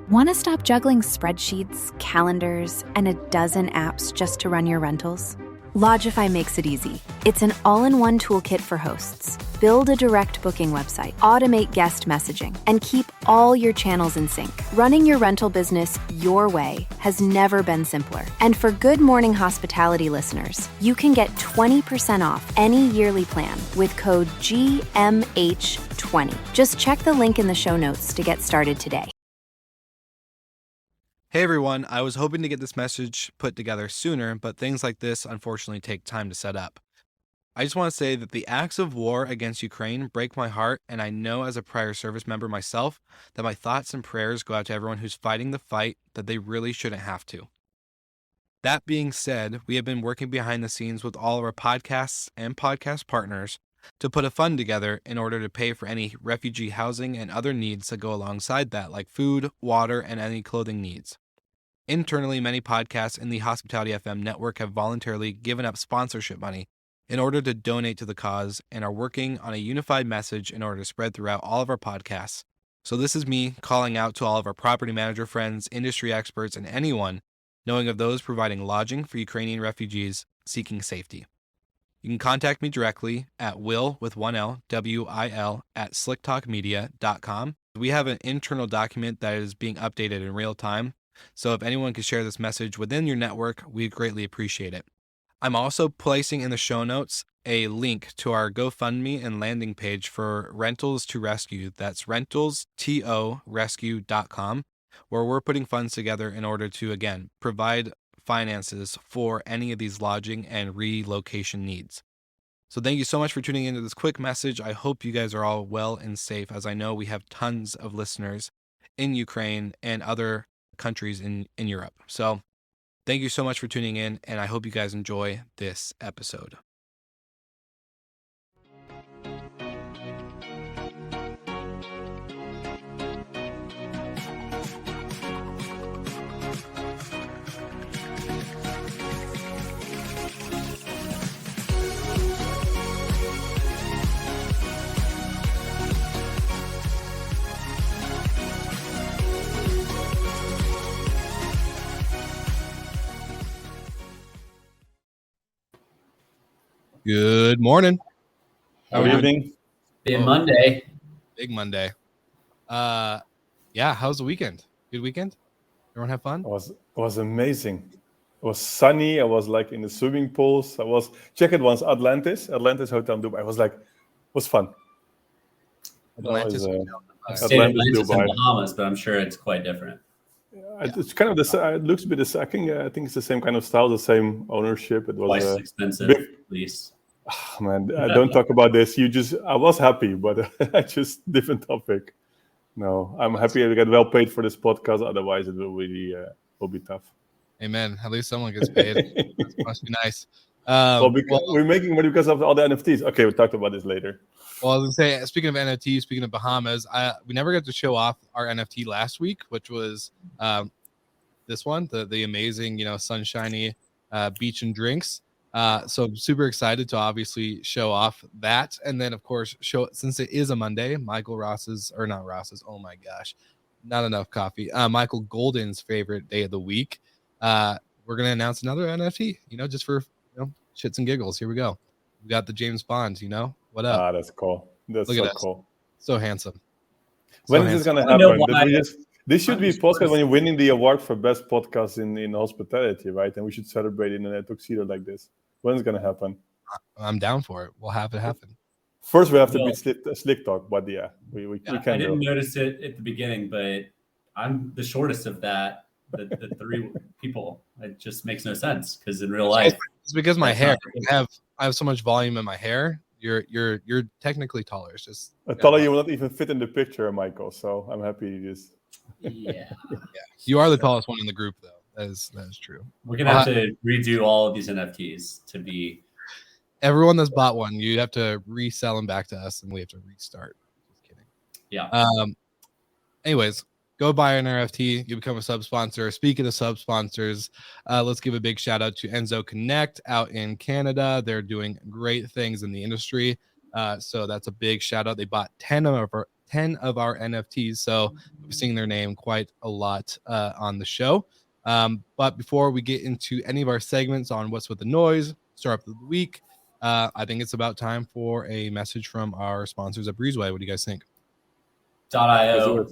Want to stop juggling spreadsheets, calendars, and a dozen apps just to run your rentals? Lodgify makes it easy. It's an all-in-one toolkit for hosts. Build a direct booking website, automate guest messaging, and keep all your channels in sync. Running your rental business your way has never been simpler. And for Good Morning Hospitality listeners, you can get 20% off any yearly plan with code GMH20. Just check the link in the show notes to get started today. Hey everyone, I was hoping to get this message put together sooner, but things like this unfortunately take time to set up. I just want to say that the acts of war against Ukraine break my heart, and I know as a prior service member myself that my thoughts and prayers go out to everyone who's fighting the fight that they really shouldn't have to. That being said, we have been working behind the scenes with all of our podcasts and podcast partners to put a fund together in order to pay for any refugee housing and other needs that go alongside that, like food, water, and any clothing needs. Internally, many podcasts in the Hospitality FM network have voluntarily given up sponsorship money in order to donate to the cause and are working on a unified message in order to spread throughout all of our podcasts. So this is me calling out to all of our property manager friends, industry experts, and anyone knowing of those providing lodging for Ukrainian refugees seeking safety. You can contact me directly at will with one L, WIL at slicktalkmedia.com. We have an internal document that is being updated in real time. So if anyone could share this message within your network, we'd greatly appreciate it. I'm also placing in the show notes a link to our GoFundMe and landing page for Rentals to Rescue. That's rentalstorescue.com, where we're putting funds together in order to, again, provide finances for any of these lodging and relocation needs. So thank you so much for tuning into this quick message. I hope you guys are all well and safe, as I know we have tons of listeners in Ukraine and other countries in Europe. So thank you so much for tuning in, and I hope you guys enjoy this episode. Good morning. Good evening. Big Monday. Big Monday. Yeah, how's the weekend? Good weekend? Everyone have fun? It was amazing. It was sunny. I was like in the swimming pools. I was check it once Atlantis Hotel in Dubai. I was like, it was fun. Atlantis I've stayed in Atlantis in Bahamas, but I'm sure it's quite different. It's kind of the. It looks a bit. I think it's the same kind of style, the same ownership. It was twice as expensive, at least. Oh, man, don't talk about this. I was happy, but just different topic. No, I'm happy I get well paid for this podcast. Otherwise, it will really will be tough. Amen. At least someone gets paid. That must be nice. We're making money because of all the NFTs. Okay, we'll talk about this later. Well, I was gonna say, speaking of NFTs, speaking of Bahamas, we never got to show off our NFT last week, which was this one, the amazing, sunshiny beach and drinks. So I'm super excited to obviously show off that. And then, of course, since it is a Monday, Michael Ross's, or not Ross's, oh my gosh, not enough coffee. Michael Golden's favorite day of the week. We're going to announce another NFT, just for shits and giggles. Here we go. We got the James Bond, what up? That's cool. That's Look so at us. cool. So handsome. When is this going to happen? This should be podcast when you're winning the award for best podcast in hospitality, right? And we should celebrate in a tuxedo like this. When's it going to happen? I'm down for it. We'll have it happen. First, we have to beat Slick Talk, but we can. I didn't notice it at the beginning, but I'm the shortest of that. The three people. It just makes no sense because in real life, it's because my hair. I have so much volume in my hair. You're technically taller. It's just taller. You will not even fit in the picture, Michael. So I'm happy you just. Yeah. You are the tallest one in the group, though. That is true. We're gonna have to redo all of these NFTs to be. Everyone that's bought one, you have to resell them back to us, and we have to restart. Just kidding. Yeah. Anyways, go buy an NFT. You become a sub sponsor. Speaking of sub sponsors, let's give a big shout out to Enzo Connect out in Canada. They're doing great things in the industry. So that's a big shout out. They bought 10 of 10 of our NFTs. So we're seeing their name quite a lot on the show. But before we get into any of our segments on What's with the Noise, Startup of the Week, I think it's about time for a message from our sponsors at Breezeway. What do you guys think? .io/GMH.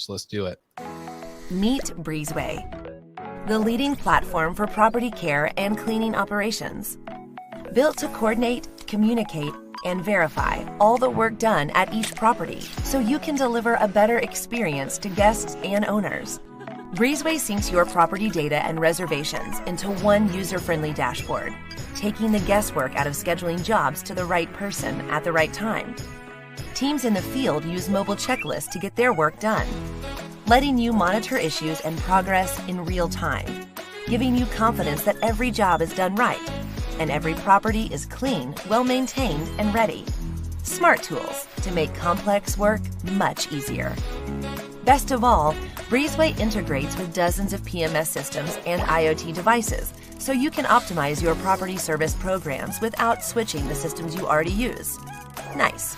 Let's do it. Meet Breezeway, the leading platform for property care and cleaning operations. Built to coordinate, communicate, and verify all the work done at each property so you can deliver a better experience to guests and owners. Breezeway syncs your property data and reservations into one user-friendly dashboard, taking the guesswork out of scheduling jobs to the right person at the right time. Teams in the field use mobile checklists to get their work done, letting you monitor issues and progress in real time, giving you confidence that every job is done right and every property is clean, well-maintained, and ready. Smart tools to make complex work much easier. Best of all, Breezeway integrates with dozens of PMS systems and IoT devices, so you can optimize your property service programs without switching the systems you already use. Nice.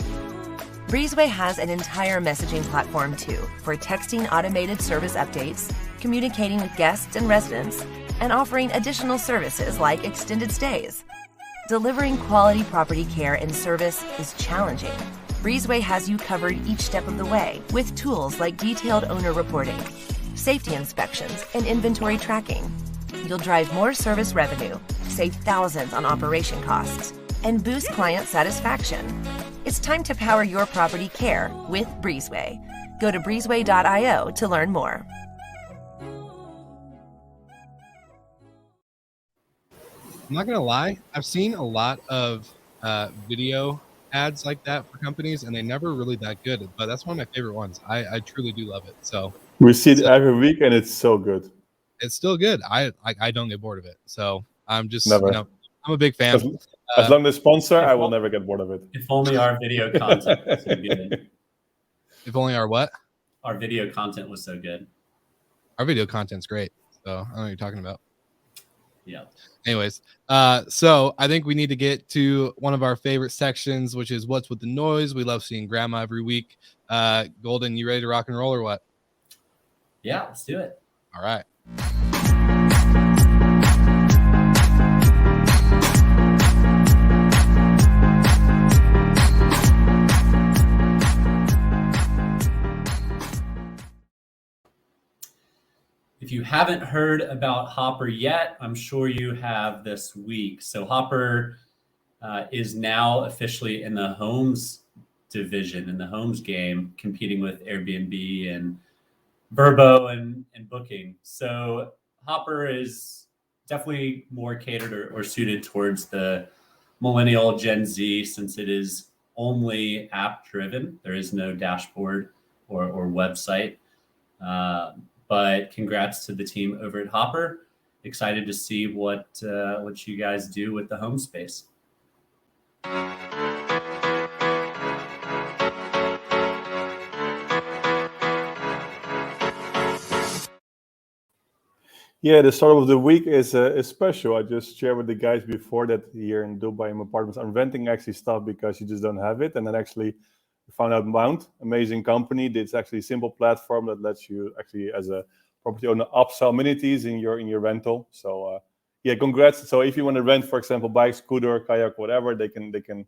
Breezeway has an entire messaging platform too, for texting automated service updates, communicating with guests and residents, and offering additional services like extended stays. Delivering quality property care and service is challenging. Breezeway has you covered each step of the way with tools like detailed owner reporting, safety inspections, and inventory tracking. You'll drive more service revenue, save thousands on operation costs, and boost client satisfaction. It's time to power your property care with Breezeway. Go to breezeway.io to learn more. I'm not going to lie. I've seen a lot of video ads like that for companies, and they never really that good. But that's one of my favorite ones. I truly do love it. So we see it every week, and it's so good. It's still good. I don't get bored of it. So I'm just, never. I'm a big fan. As long as sponsor, I will never get bored of it. If only our video content was so good. If only our what? Our video content was so good. Our video content's great. So I don't know what you're talking about. Yeah. Anyways, so I think we need to get to one of our favorite sections, which is What's with the Noise. We love seeing Grandma every week. Golden, you ready to rock and roll or what? Yeah, let's do it. All right. If you haven't heard about Hopper yet, I'm sure you have this week. So Hopper is now officially in the homes division, in the homes game, competing with Airbnb and Vrbo and Booking. So Hopper is definitely more catered or suited towards the millennial Gen Z, since it is only app driven. There is no dashboard or website. But congrats to the team over at Hopper. Excited to see what you guys do with the home space. Yeah, the start of the week is special. I just shared with the guys before that here in Dubai in apartments, I'm renting actually stuff because you just don't have it. And then actually found out Mount, amazing company. It's actually a simple platform that lets you actually, as a property owner, upsell amenities in your rental. So yeah, congrats. So if you want to rent, for example, bike, scooter, kayak, whatever, you can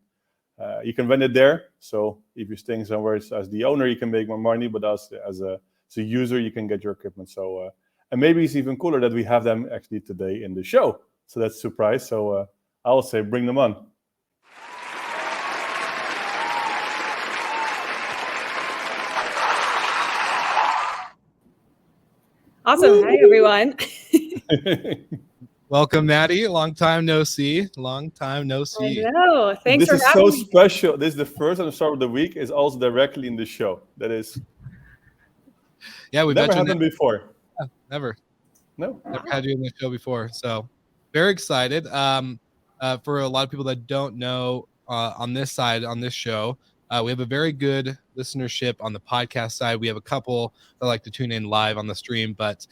rent it there. So if you're staying somewhere as the owner, you can make more money, but as a user, you can get your equipment. So and maybe it's even cooler that we have them actually today in the show. So that's a surprise. So I will say, bring them on. Awesome. Hi, everyone. Welcome, Maddie. Long time no see. Long time no see. I know. Thanks for having me. This is so special. This is the first and the start of the week is also directly in the show. That is. Yeah, we've never happened before. Yeah, never. No. Never had you in the show before. So very excited. For a lot of people that don't know, on this side, on this show, we have a very good listenership on the podcast side. We have a couple that like to tune in live on the stream, but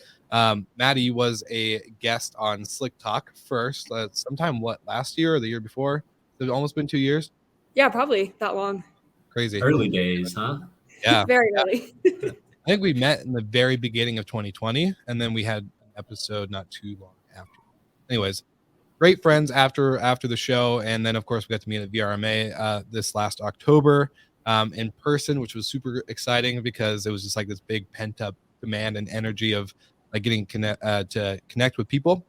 Maddie was a guest on Slick Talk first, sometime last year or the year before? It's almost been 2 years. Yeah, probably that long. Crazy. Early days, huh? Yeah. Very early. I think we met in the very beginning of 2020, and then we had an episode not too long after. Anyways, great friends after the show, and then of course we got to meet at VRMA this last October in person, which was super exciting because it was just like this big pent up demand and energy of like getting to connect with people.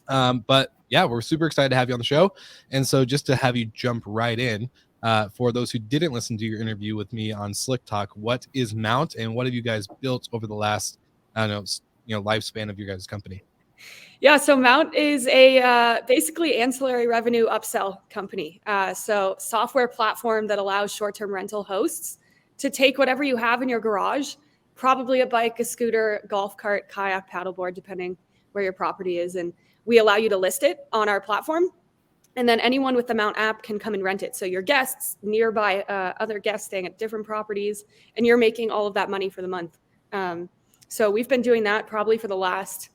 But yeah, we're super excited to have you on the show, and so just to have you jump right in. For those who didn't listen to your interview with me on Slick Talk, what is Mount, and what have you guys built over the last, I don't know, lifespan of your guys' company? Yeah, so Mount is a basically ancillary revenue upsell company. So software platform that allows short-term rental hosts to take whatever you have in your garage, probably a bike, a scooter, golf cart, kayak, paddleboard, depending where your property is, and we allow you to list it on our platform. And then anyone with the Mount app can come and rent it. So your guests, nearby other guests staying at different properties, and you're making all of that money for the month. So we've been doing that probably for the last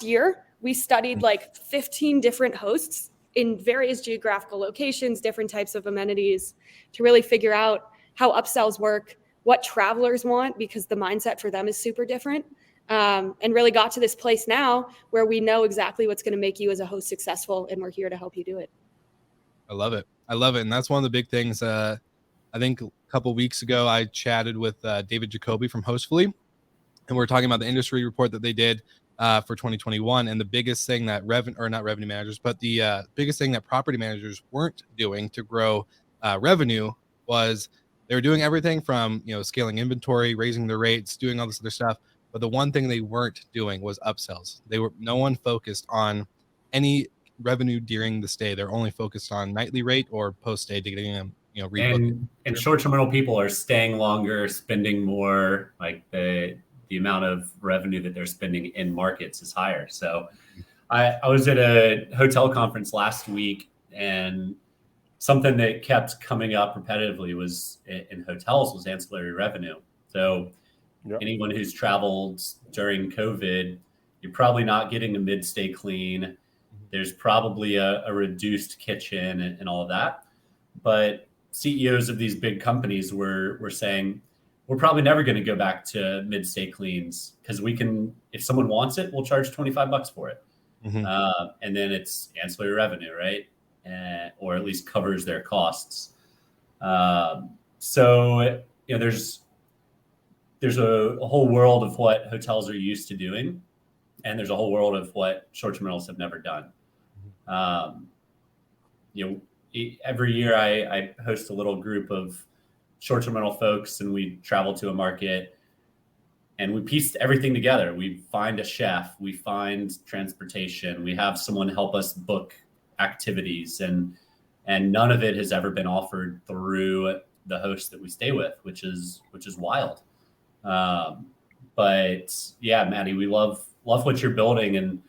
year. We studied like 15 different hosts in various geographical locations, different types of amenities, to really figure out how upsells work, what travelers want, because the mindset for them is super different. And really got to this place now where we know exactly what's going to make you as a host successful, and we're here to help you do it. I love it. And that's one of the big things. I think a couple weeks ago, I chatted with David Jacoby from Hostfully, and we were talking about the industry report that they did for 2021. And the biggest thing that not revenue managers, but the biggest thing that property managers weren't doing to grow revenue was they were doing everything from, scaling inventory, raising their rates, doing all this other stuff. But the one thing they weren't doing was upsells. No one focused on any revenue during the stay. They're only focused on nightly rate or post stay to getting them, rebooked. And short-term rental people are staying longer, spending more. Like the amount of revenue that they're spending in markets is higher. So I was at a hotel conference last week, and something that kept coming up repetitively was in hotels was ancillary revenue. So anyone who's traveled during COVID, you're probably not getting a mid-stay clean. There's probably a reduced kitchen and all of that. But CEOs of these big companies were saying, we're probably never going to go back to mid-stay cleans because we can, if someone wants it, we'll charge $25 for it. Mm-hmm. And then it's ancillary revenue, right? Or at least covers their costs. So there's a whole world of what hotels are used to doing, and there's a whole world of what short-term rentals have never done. Every year I host a little group of short-term rental folks, and we travel to a market, and we piece everything together. We find a chef, we find transportation, we have someone help us book activities, and none of it has ever been offered through the host that we stay with, which is wild. But yeah, Maddie, we love what you're building, and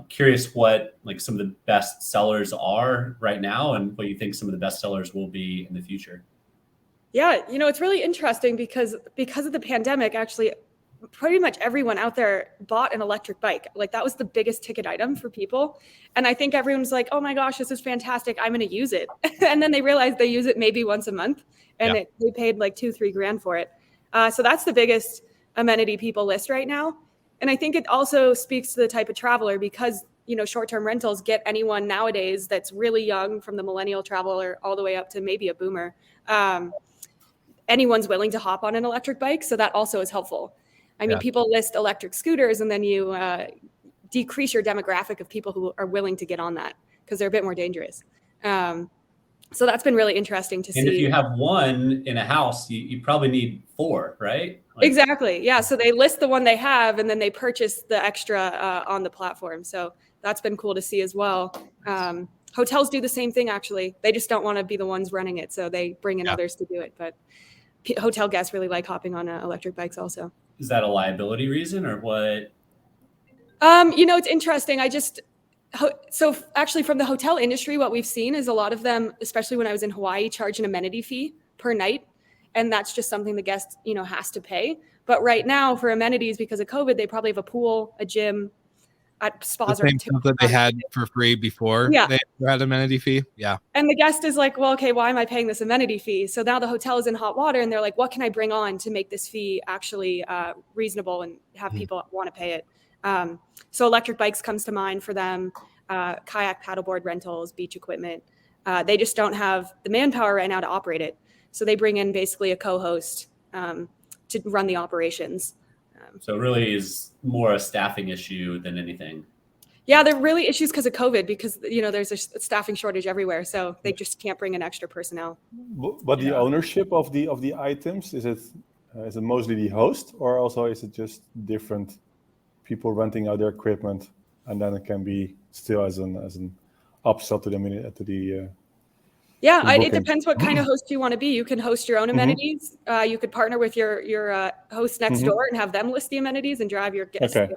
curious what like some of the best sellers are right now and what you think some of the best sellers will be in the future. Yeah, it's really interesting because of the pandemic, actually, pretty much everyone out there bought an electric bike. Like that was the biggest ticket item for people. And I think everyone's like, oh my gosh, this is fantastic. I'm going to use it. And then they realized they use it maybe once a month, and they paid like $2,000-$3,000 for it. So that's the biggest amenity people list right now. And I think it also speaks to the type of traveler because, short-term rentals get anyone nowadays that's really young, from the millennial traveler all the way up to maybe a boomer. Anyone's willing to hop on an electric bike. So that also is helpful. I mean, people list electric scooters, and then you decrease your demographic of people who are willing to get on that because they're a bit more dangerous. So that's been really interesting to see. And if you have one in a house, you probably need 4, right? Exactly. Yeah. So they list the one they have, and then they purchase the extra on the platform. So that's been cool to see as well. Hotels do the same thing, actually. They just don't want to be the ones running it. So they bring in others to do it. But hotel guests really like hopping on electric bikes also. Is that a liability reason or what? It's interesting. So actually from the hotel industry, what we've seen is a lot of them, especially when I was in Hawaii, charge an amenity fee per night. And that's just something the guest, has to pay. But right now for amenities, because of COVID, they probably have a pool, a gym, spas The same stuff that they had for free before Yeah. they had amenity fee. Yeah. And the guest is like, well, okay, why am I paying this amenity fee? So now the hotel is in hot water and they're like, what can I bring on to make this fee actually reasonable and have people want to pay it? So electric bikes comes to mind for them, kayak paddleboard rentals, beach equipment. They just don't have the manpower right now to operate it. So they bring in basically a co-host to run the operations. So it really is more a staffing issue than anything. Yeah, there are really issues because of COVID, because there's a staffing shortage everywhere, so they just can't bring in extra personnel. But the ownership of the items, is it mostly the host, or also is it just different people renting out their equipment, and then it can be still as an upsell to the it depends what kind of host you want to be. You can host your own amenities. You could partner with your host next door and have them list the amenities and drive your guests. Okay.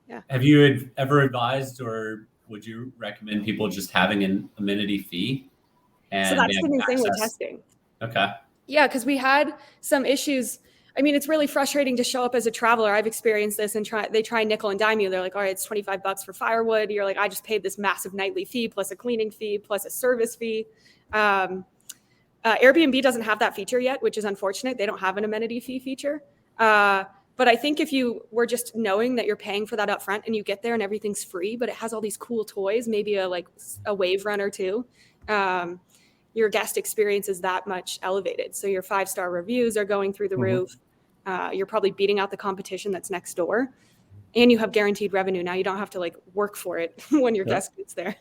Yeah. Have you ever advised, or would you recommend people just having an amenity fee? And So that's the new thing with testing. Okay. Yeah, because we had some issues. I mean, it's really frustrating to show up as a traveler. I've experienced this, and they try and nickel and dime you. They're like, all right, it's $25 for firewood. You're like, I just paid this massive nightly fee plus a cleaning fee plus a service fee. Airbnb doesn't have that feature yet, which is unfortunate. They don't have an amenity fee feature. But I think if you were just knowing that you're paying for that up front and you get there and everything's free, but it has all these cool toys, maybe a wave run or two, your guest experience is that much elevated. So your 5-star reviews are going through the roof. You're probably beating out the competition that's next door, and you have guaranteed revenue. Now you don't have to work for it when your guest gets there.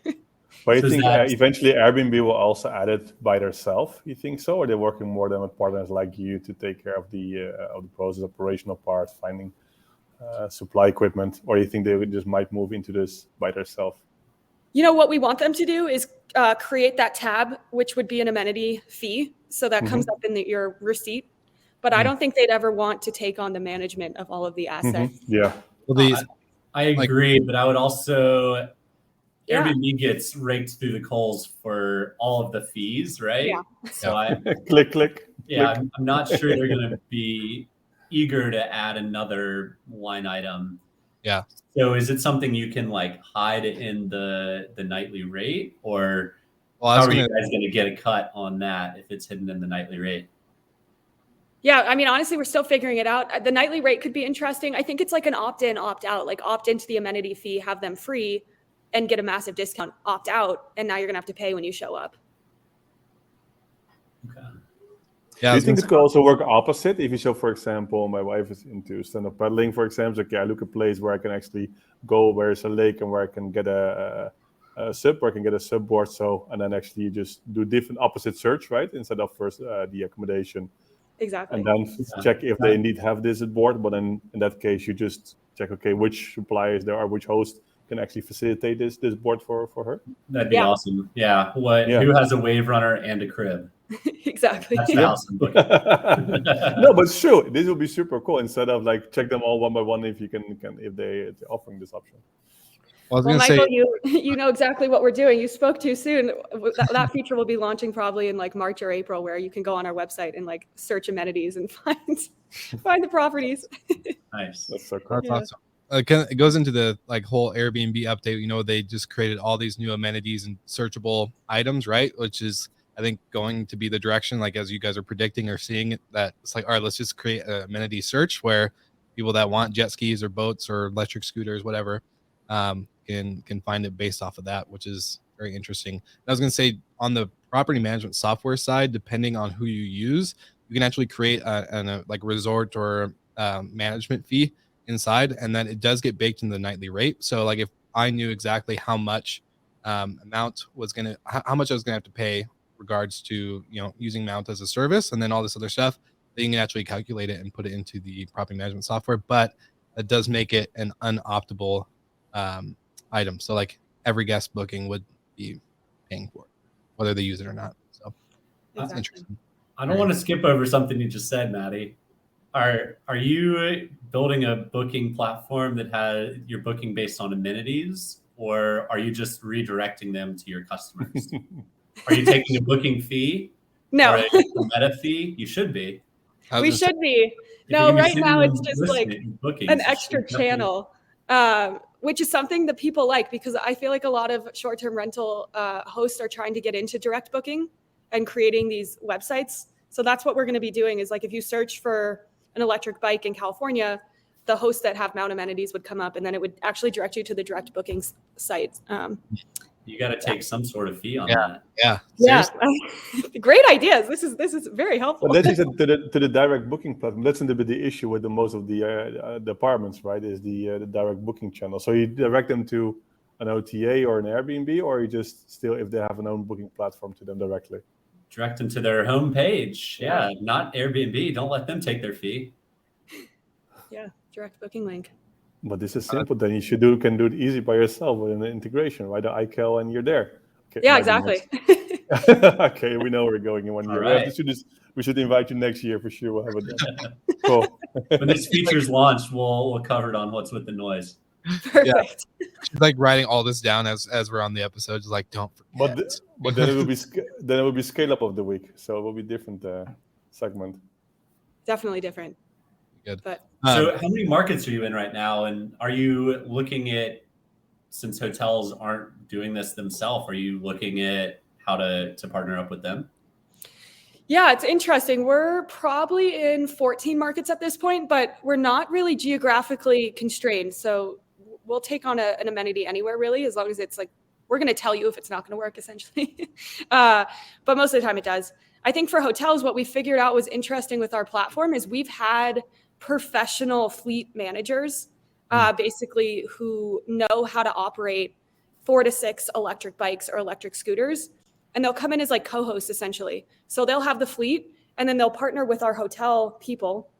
But you think eventually Airbnb will also add it by themselves? You think so, or they're working more than with partners like you to take care of the process, operational part, finding supply equipment, or you think they just might move into this by themselves? What we want them to do is create that tab, which would be an amenity fee, so that comes up in your receipt. But I don't think they'd ever want to take on the management of all of the assets. Yeah. Well, I agree, but I would also. Airbnb gets raked through the coals for all of the fees, right? Yeah. So click. Yeah, I'm not sure they're going to be eager to add another line item. Yeah. So is it something you can hide in the nightly rate, or how are you guys going to get a cut on that if it's hidden in the nightly rate? Yeah, I mean, honestly, we're still figuring it out. The nightly rate could be interesting. I think it's like an opt-in, opt-out, opt into the amenity fee, have them free, and get a massive discount, opt out, and now you're going to have to pay when you show up. Okay. Yeah, do you think it could also work opposite? If you show, for example, my wife is into stand-up paddling, for example, okay, I look at a place where I can actually go where there's a lake and where I can get a sub, where I can get a subboard. So, and then actually you just do different opposite search, right? Instead of first the accommodation. Exactly. And then check if they indeed have this board. But then in that case, you just check, okay, which suppliers there are, which host can actually facilitate this board for her. That'd be awesome. Yeah. Who has a wave runner and a crib? Exactly. That's the awesome book. No, but it's true. This will be super cool. Instead of check them all one by one, if you can if they're offering this option. Well, Michael, you know exactly what we're doing. You spoke too soon. That feature will be launching probably in March or April, where you can go on our website and search amenities and find the properties. Nice. That's so cool. That's awesome. It goes into the whole Airbnb update. They just created all these new amenities and searchable items, right? Which is, I think, going to be the direction, as you guys are predicting or seeing it, that it's all right, let's just create an amenity search where people that want jet skis or boats or electric scooters, whatever, can find it based off of that, which is very interesting. And I was going to say, on the property management software side, depending on who you use, you can actually create a resort or management fee inside, and then it does get baked in the nightly rate. So if I knew exactly how much how much I was gonna have to pay regards to using Mount as a service and then all this other stuff, then you can actually calculate it and put it into the property management software. But it does make it an unoptable item. So every guest booking would be paying for it, whether they use it or not. So that's interesting. I don't want to skip over something you just said, Maddie. Are you building a booking platform that has your booking based on amenities, or are you just redirecting them to your customers? Are you taking a booking fee? No. Or a meta fee? You should be. We should be. No, right now it's just an extra channel. which is something that people like, because I feel like a lot of short-term rental hosts are trying to get into direct booking and creating these websites. So that's what we're going to be doing is like if you search for an electric bike in California, the hosts that have mount amenities would come up, and then it would actually direct you to the direct booking site. You got to take some sort of fee on that. Yeah. Yeah, great ideas. This is very helpful. But let's to the direct booking platform. That's a bit the issue with the most of the apartments, right? Is the direct booking channel. So you direct them to an OTA or an Airbnb, or you just still, if they have an own booking platform, to them directly. Direct them to their homepage. Yeah, not Airbnb. Don't let them take their fee. Yeah, direct booking link. But this is simple. Then you can do it easy by yourself with an integration, right? The iCal, and you're there. Okay, yeah, exactly. Okay, we know we're going in 1 year. Right. We should invite you next year for sure. We'll have it then. Cool. When this feature's launched, we'll cover it on What's with the Noise. Perfect. She's like writing all this down as we're on the episode. She's like, don't forget. But then it will be scale up of the week, so it will be different segment. Definitely different. Good. But So how many markets are you in right now? And are you looking at, since hotels aren't doing this themselves, are you looking at how to partner up with them? yeah, it's interesting. We're probably in 14 markets at this point, but we're not really geographically constrained. So we'll take on an amenity anywhere, really, as long as it's like, we're going to tell you if it's not going to work, essentially. But most of the time it does. I think for hotels, what we figured out was interesting with our platform is we've had professional fleet managers, basically, who know how to operate 4 to 6 electric bikes or electric scooters. And they'll come in as like co-hosts, essentially. So they'll have the fleet, and then they'll partner with our hotel people.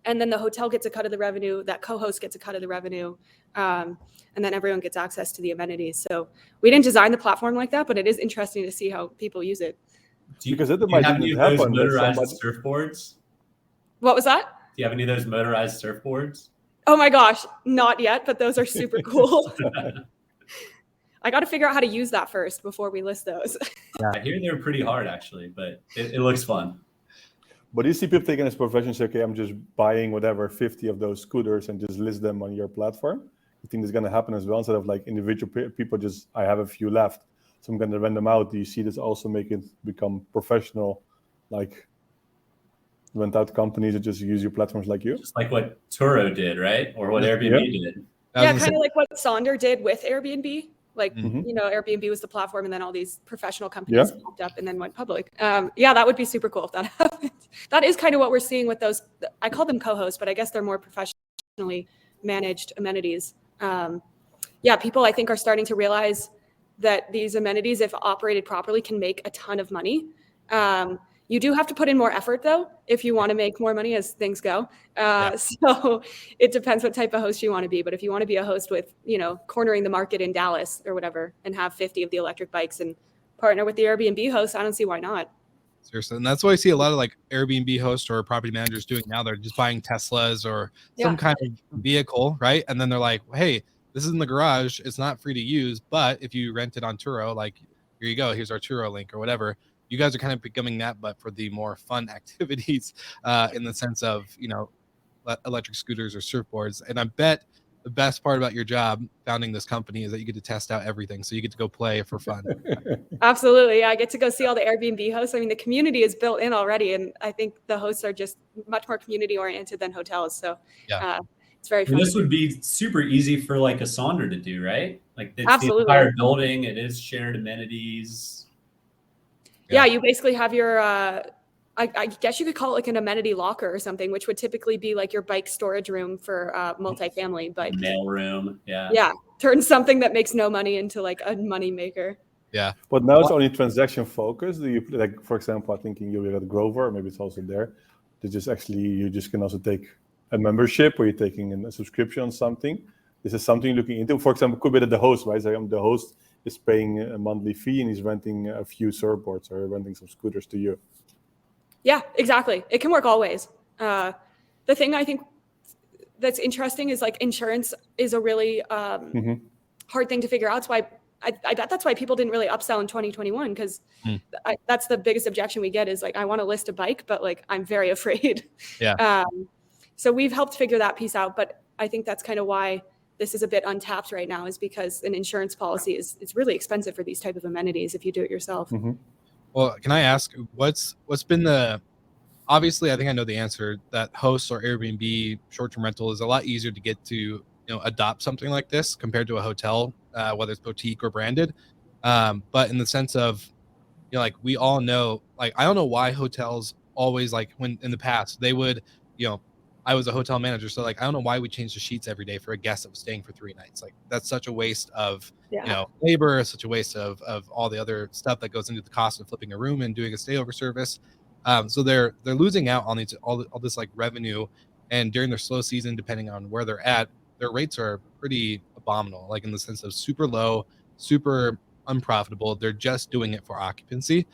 And then the hotel gets a cut of the revenue, that co-host gets a cut of the revenue. And then everyone gets access to the amenities. So we didn't design the platform like that, but it is interesting to see how people use it. Do you Because it have might any even of those happen that motorized surfboards? What was that? Do you have any of those motorized surfboards? Oh my gosh, not yet, but those are super cool. I got to figure out how to use that first before we list those. I hear they're pretty hard, actually, but it looks fun. But you see people taking this profession, say, okay, I'm just buying whatever 50 of those scooters and just list them on your platform. You think that's going to happen as well, instead of like individual people just, I have a few left, so I'm going to rent them out. Do you see this also make it become professional, like rent out companies that just use your platforms like you? Just like what Turo did, right? Or what Airbnb did. Yeah, kind of like what Sonder did with Airbnb. Like, you know, Airbnb was the platform, and then all these professional companies popped up and then went public. Yeah, that would be super cool if that happened. That is kind of what we're seeing with those. I call them co-hosts, but I guess they're more professionally managed amenities. Yeah, people I think are starting to realize that these amenities, if operated properly, can make a ton of money. You do have to put in more effort, though, if you want to make more money as things go. So it depends what type of host you want to be. But if you want to be a host with, you know, cornering the market in Dallas or whatever and have 50 of the electric bikes and partner with the Airbnb host, I don't see why not. Seriously. And that's what I see a lot of like Airbnb hosts or property managers doing now. They're just buying Teslas or some kind of vehicle, right? And then they're like, hey, this is in the garage. It's not free to use. But if you rent it on Turo, like, here you go. Here's our Turo link or whatever. You guys are kind of becoming that, but for the more fun activities in the sense of, you know, electric scooters or surfboards. And I bet the best part about your job founding this company is that you get to test out everything. So you get to go play for fun. Absolutely. I get to go see all the Airbnb hosts. I mean, the community is built in already. And I think the hosts are just much more community oriented than hotels. So it's very fun. And this would be super easy for like a Sonder to do, right? Like it's Absolutely. the entire building. It is shared amenities. Yeah, you basically have your, I guess you could call it like an amenity locker or something, which would typically be like your bike storage room for multifamily. But mail room, yeah, turn something that makes no money into like a money maker. Yeah, but now it's only transaction focused. Do you, like, for example, I think you at Grover, maybe it's also there. They just actually, you just can also take a membership, or you're taking a subscription on something. This is something you're looking into. For example, could be that the host, right? So the host is paying a monthly fee and he's renting a few surfboards or renting some scooters to you. Yeah, exactly. It can work all ways. The thing I think that's interesting is like insurance is a really hard thing to figure out. It's why I bet that's why people didn't really upsell in 2021, because that's the biggest objection we get is like, I want to list a bike, but like, I'm very afraid. Yeah. So we've helped figure that piece out, but I think that's kind of why this is a bit untapped right now is because an insurance policy it's really expensive for these type of amenities if you do it yourself. Well, can I ask what's been the obviously, I think I know the answer that hosts or Airbnb short-term rental is a lot easier to get to, adopt something like this compared to a hotel, whether it's boutique or branded. But in the sense of, like we all know, like, I don't know why hotels always, like, when in the past they would, I was a hotel manager. So like, I don't know why we change the sheets every day for a guest that was staying for 3 nights. Like that's such a waste of, labor, such a waste of all the other stuff that goes into the cost of flipping a room and doing a stayover service. So they're losing out on all this like revenue, and during their slow season, depending on where they're at, their rates are pretty abominable, like in the sense of super low, super unprofitable. They're just doing it for occupancy.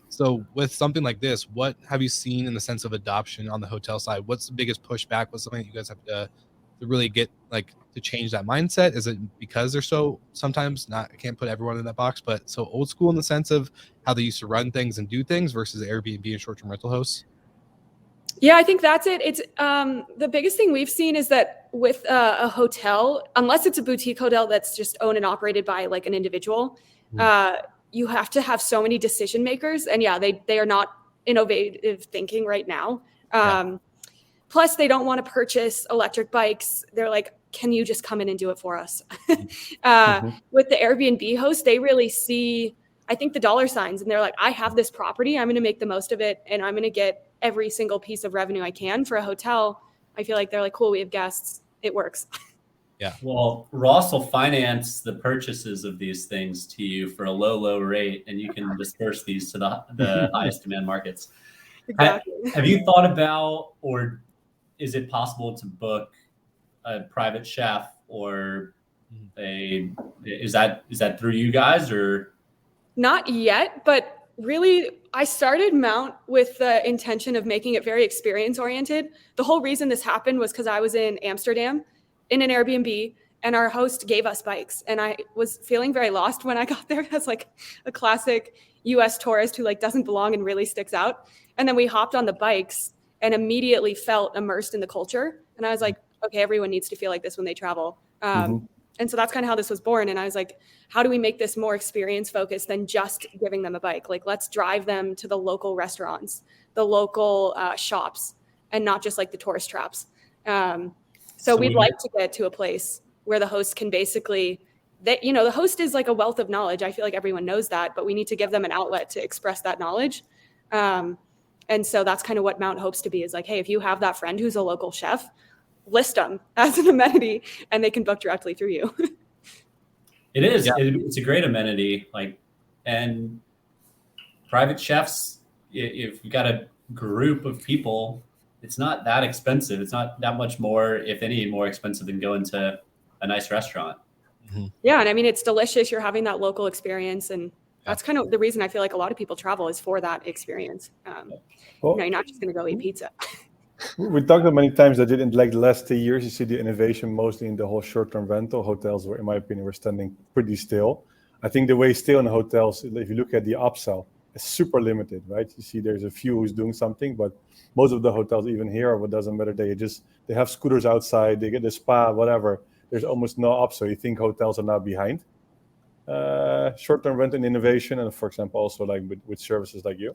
So with something like this, what have you seen in the sense of adoption on the hotel side? What's the biggest pushback? What's something that you guys have to really get like to change that mindset? Is it because they're so sometimes not, I can't put everyone in that box, but so old school in the sense of how they used to run things and do things versus Airbnb and short-term rental hosts? Yeah, I think that's it. It's the biggest thing we've seen is that with a hotel, unless it's a boutique hotel that's just owned and operated by like an individual, you have to have so many decision makers, and they are not innovative thinking right now. Plus, they don't want to purchase electric bikes. They're like, can you just come in and do it for us? With the Airbnb host, they really see, I think, the dollar signs, and they're like, I have this property, I'm going to make the most of it, and I'm going to get every single piece of revenue I can. For a hotel, I feel like they're like, cool, we have guests, it works. Yeah. Well, Ross will finance the purchases of these things to you for a low rate, and you can disperse these to the highest demand markets. Exactly. Have you thought about, or is it possible to book a private chef, or is that through you guys, or? Not yet, but really, I started Mount with the intention of making it very experience oriented. The whole reason this happened was because I was in Amsterdam in an Airbnb, and our host gave us bikes, and I was feeling very lost when I got there as like a classic US tourist who like doesn't belong and really sticks out. And then we hopped on the bikes and immediately felt immersed in the culture. And I was like, okay, everyone needs to feel like this when they travel. And so that's kind of how this was born. And I was like, how do we make this more experience focused than just giving them a bike? Like, let's drive them to the local restaurants, the local shops, and not just like the tourist traps. So we'd like to get to a place where the host can basically, the host is like a wealth of knowledge. I feel like everyone knows that, but we need to give them an outlet to express that knowledge. And so that's kind of what Mount hopes to be, is like, hey, if you have that friend who's a local chef, list them as an amenity and they can book directly through you. It is. Yeah. It's a great amenity. Like, and private chefs, if you got a group of people, it's not that expensive. It's not that much more, if any, more expensive than going to a nice restaurant. Yeah. And I mean, it's delicious. You're having that local experience. And that's kind of the reason I feel like a lot of people travel, is for that experience. You're not just going to go eat pizza. We talked about many times that in like the last 2 years, you see the innovation mostly in the whole short-term rental. Hotels were, in my opinion, were standing pretty still. I think the way still in hotels, if you look at the upsell, it's super limited, right? You see there's a few who's doing something, but most of the hotels, even here, what doesn't matter, they have scooters outside, they get the spa, whatever. There's almost no upsell. You think hotels are now behind short-term rental and innovation, and for example, also like with services like you?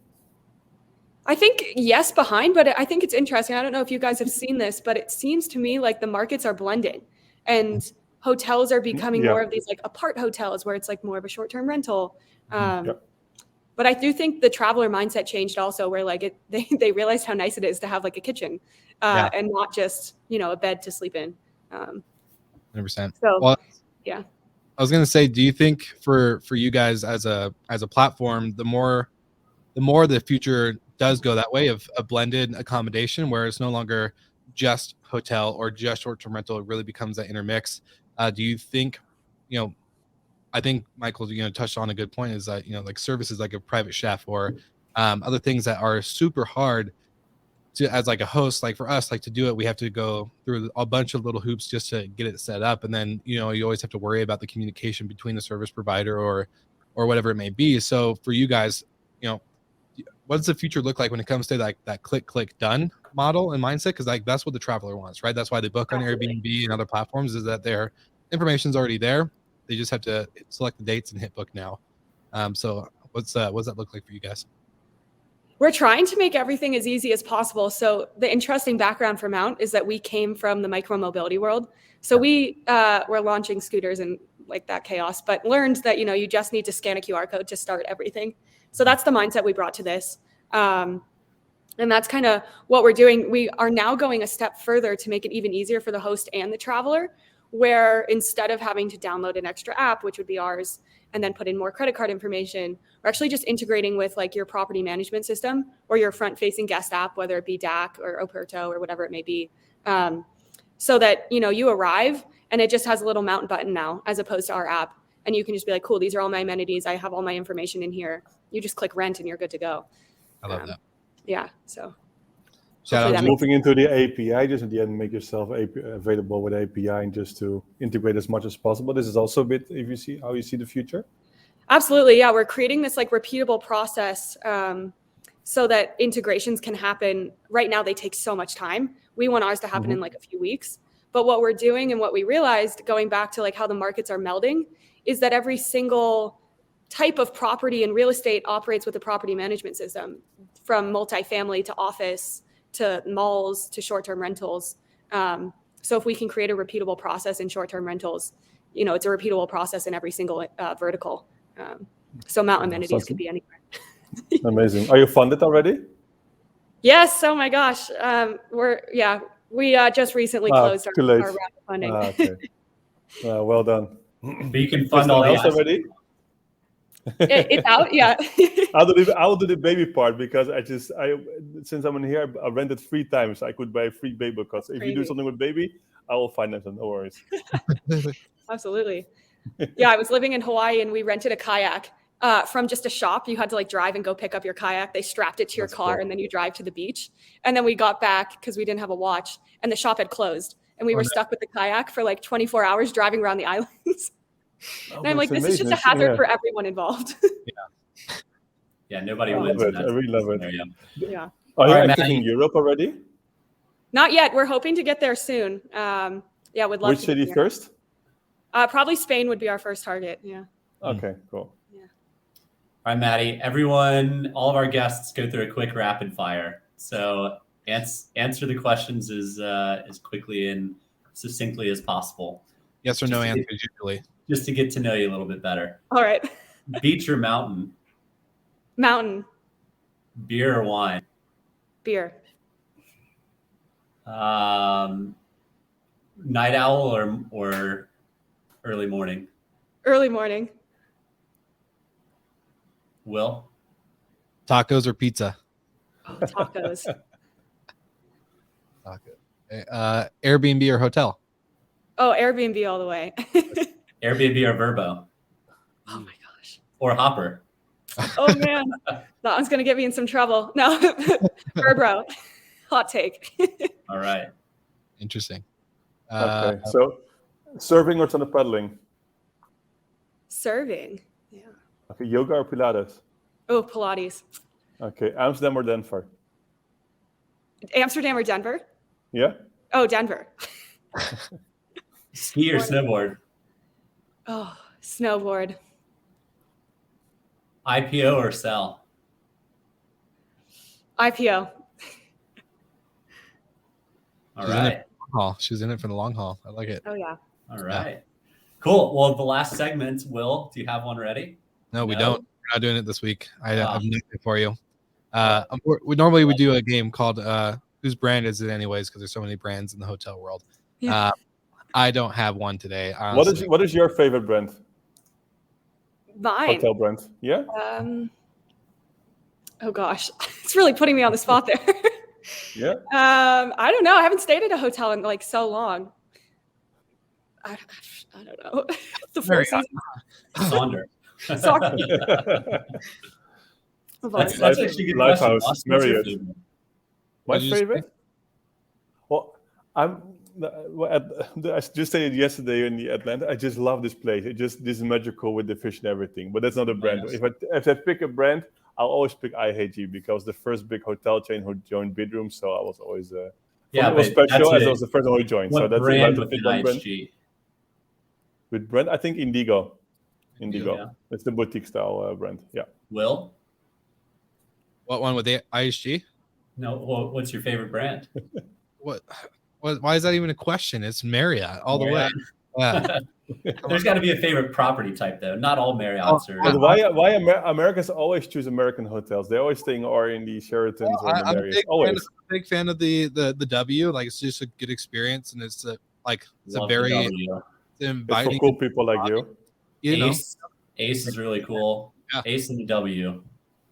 I think yes, behind, but I think it's interesting. I don't know if you guys have seen this, but it seems to me like the markets are blending, and hotels are becoming more of these like apart hotels where it's like more of a short-term rental. But I do think the traveler mindset changed also, where like they realized how nice it is to have like a kitchen and not just, a bed to sleep in. 100%. So, well, yeah. I was going to say, do you think for you guys as a platform, the more the future does go that way of a blended accommodation, where it's no longer just hotel or just short-term rental, it really becomes that intermix? Do you think, I think Michael, touched on a good point, is that, like services like a private chef or other things that are super hard to, as like a host, like for us, like to do it, we have to go through a bunch of little hoops just to get it set up. And then, you always have to worry about the communication between the service provider or whatever it may be. So for you guys, what does the future look like when it comes to that click done model and mindset, because like that's what the traveler wants, right? That's why they book on Airbnb and other platforms, is that their information's already there. They just have to select the dates and hit book now. So what's that look like for you guys? We're trying to make everything as easy as possible. So the interesting background for Mount is that we came from the micro-mobility world. So we were launching scooters and like that chaos, but learned that, you just need to scan a QR code to start everything. So that's the mindset we brought to this. And that's kind of what we're doing. We are now going a step further to make it even easier for the host and the traveler, where instead of having to download an extra app, which would be ours, and then put in more credit card information, we're actually just integrating with like your property management system or your front-facing guest app, whether it be DAC or Operto or whatever it may be, so that you arrive and it just has a little Mountain button now, as opposed to our app, and you can just be like, cool, these are all my amenities. I have all my information in here. You just click rent and you're good to go. I love that. Yeah. So moving into the API, just at the end, make yourself available with API and just to integrate as much as possible. This is also a bit, if you see how you see the future. Absolutely. Yeah. We're creating this like repeatable process so that integrations can happen. Right now, they take so much time. We want ours to happen in like a few weeks. But what we're doing and what we realized, going back to like how the markets are melding, is that every single type of property and real estate operates with a property management system, from multifamily to office to malls to short-term rentals. So if we can create a repeatable process in short-term rentals, it's a repeatable process in every single vertical. So Mount amenities could be anywhere. Amazing. Are you funded already? Yes. Oh my gosh. We just recently closed our round of funding. Okay. Well done. But you can fund all the assets already. It's out, yeah. I'll do the baby part, because since I'm in here, I rented 3 times. I could buy free baby cots. If you do something with baby, I will finance them. No worries. Absolutely. Yeah, I was living in Hawaii and we rented a kayak from just a shop. You had to like drive and go pick up your kayak. They strapped it to your car and then you drive to the beach. And then we got back because we didn't have a watch and the shop had closed. And we were stuck with the kayak for like 24 hours driving around the islands. And I'm like, this is just a hazard for everyone involved. Yeah, nobody wins. I really love it. Yeah. Are you active in Europe already? Not yet. We're hoping to get there soon. Yeah, would love Which to. city first? Probably Spain would be our first target. Yeah. Okay, cool. Yeah. All right, Maddie. Everyone, all of our guests go through a quick rapid fire. So answer the questions as quickly and succinctly as possible. Yes or no answers usually. Just to get to know you a little bit better. All right. Beach or mountain? Mountain. Beer or wine? Beer. Night owl or early morning? Early morning. Will? Tacos or pizza? Oh, tacos. Airbnb or hotel? Oh, Airbnb all the way. Airbnb or Verbo? Oh my gosh. Or Hopper? Oh man, that one's gonna get me in some trouble. No, Verbo. Hot take. All right. Interesting. Okay, so surfing or stand-up paddling? Surfing. Yeah. Okay, yoga or Pilates? Oh, Pilates. Okay, Amsterdam or Denver? Amsterdam or Denver? Yeah. Oh, Denver. Ski or snowboard? Oh, snowboard. IPO or sell? IPO. All right. She's in it for the long haul. I like it. Oh yeah. All right. Cool. Well, the last segment, Will, do you have one ready? No, we don't. We're not doing it this week. I have nothing for you. We normally do a game called Whose Brand Is It Anyways? Because there's so many brands in the hotel world. Yeah. I don't have one today. Honestly. What is your favorite brand? Mine. Hotel brand. Yeah. Oh gosh, it's really putting me on the spot there. Yeah. I don't know. I haven't stayed at a hotel in like so long. I don't know. The Four Seasons. Sonder. That's actually a good Lifehouse, question. Marriott. My Did you favorite? Well, I just said it yesterday in the Atlanta. I just love this place. This is magical with the fish and everything. But that's not a brand. Yes. If I pick a brand, I'll always pick IHG because the first big hotel chain who joined Bidroom, so I was always it was but special that's as I was the first one who joined. What So that's brand allowed to within pick one brand. IHG? With brand, I think Indigo. Yeah. It's the boutique style brand. Yeah. Will? What one with the IHG? No, well, what's your favorite brand? What? Why is that even a question? It's Marriott all the way. Yeah. There's got to be a favorite property type, though. Not all Marriotts are. But why Americans always choose American hotels? They always stay in the Sheratons or the I'm Marriotts. Always. big fan of the W. Like, it's just a good experience, and it's Love a very the W. It's inviting. for cool people like you. You know, Ace is really cool. Yeah. Ace and the W.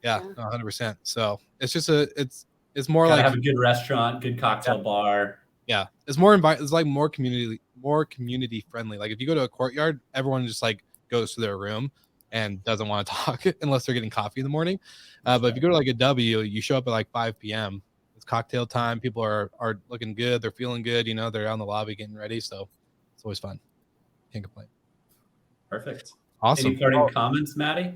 yeah, 100%. So it's just it's more Gotta like have a good restaurant, good cocktail bar. yeah, it's more it's like more community friendly. Like if you go to a Courtyard, everyone just like goes to their room and doesn't want to talk unless they're getting coffee in the morning. But if you go to like a W, you show up at like 5 p.m. It's cocktail time. People are looking good. They're feeling good. You know, they're out in the lobby getting ready. So it's always fun. Can't complain. Perfect. Awesome. Any parting comments, Maddie?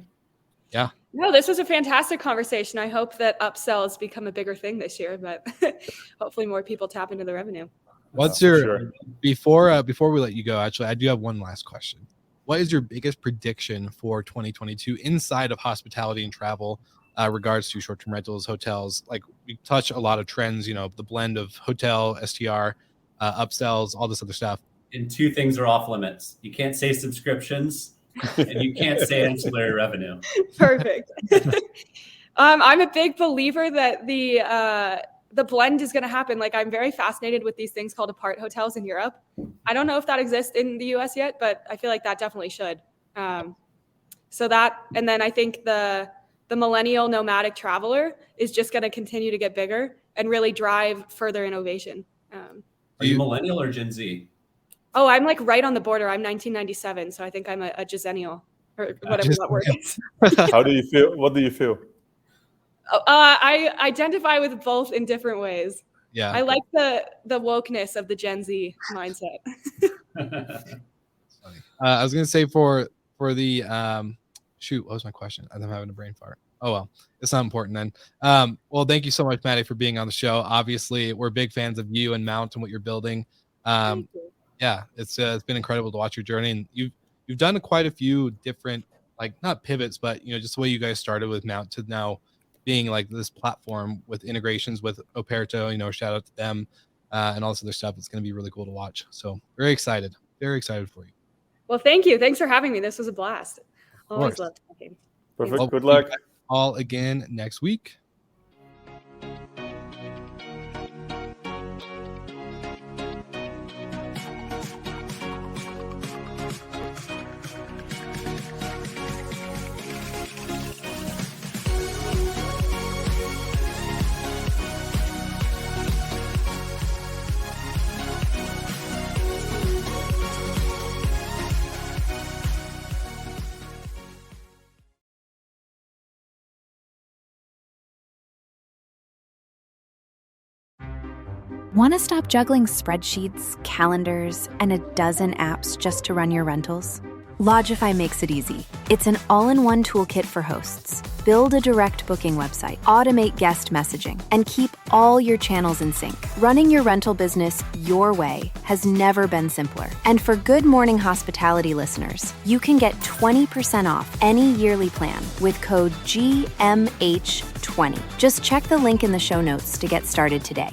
Yeah. No, this was a fantastic conversation. I hope that upsells become a bigger thing this year, but hopefully more people tap into the revenue. What's before we let you go, actually, I do have one last question. What is your biggest prediction for 2022 inside of hospitality and travel, regards to short-term rentals, hotels? Like, we touch a lot of trends, you know, the blend of hotel, STR, upsells, all this other stuff. And two things are off limits. You can't say subscriptions and you can't say ancillary revenue. Perfect. I'm a big believer that the blend is going to happen. Like, I'm very fascinated with these things called apart hotels in Europe. I don't know if that exists in the US yet, but I feel like that definitely should. So that, and then I think the millennial nomadic traveler is just going to continue to get bigger and really drive further innovation. Are you millennial or Gen Z? Oh, I'm like right on the border. I'm 1997, so I think I'm a Gezennial or whatever that word is. How do you feel? What do you feel? I identify with both in different ways. Yeah, I like the wokeness of the Gen Z mindset. I was gonna say for the shoot, what was my question? I'm having a brain fart. Oh well, it's not important then. Well, thank you so much, Maddie, for being on the show. Obviously, we're big fans of you and Mount and what you're building. Thank you. Yeah, it's been incredible to watch your journey, and you've done quite a few different, like, not pivots, but you know, just the way you guys started with Mount to now being like this platform with integrations with Operto. You know, shout out to them and all this other stuff. It's going to be really cool to watch. So very excited for you. Well, thank you. Thanks for having me. This was a blast. Always love talking. Perfect. Well, Good luck. All again next week. Want to stop juggling spreadsheets, calendars, and a dozen apps just to run your rentals? Lodgify makes it easy. It's an all-in-one toolkit for hosts. Build a direct booking website, automate guest messaging, and keep all your channels in sync. Running your rental business your way has never been simpler. And for Good Morning Hospitality listeners, you can get 20% off any yearly plan with code GMH20. Just check the link in the show notes to get started today.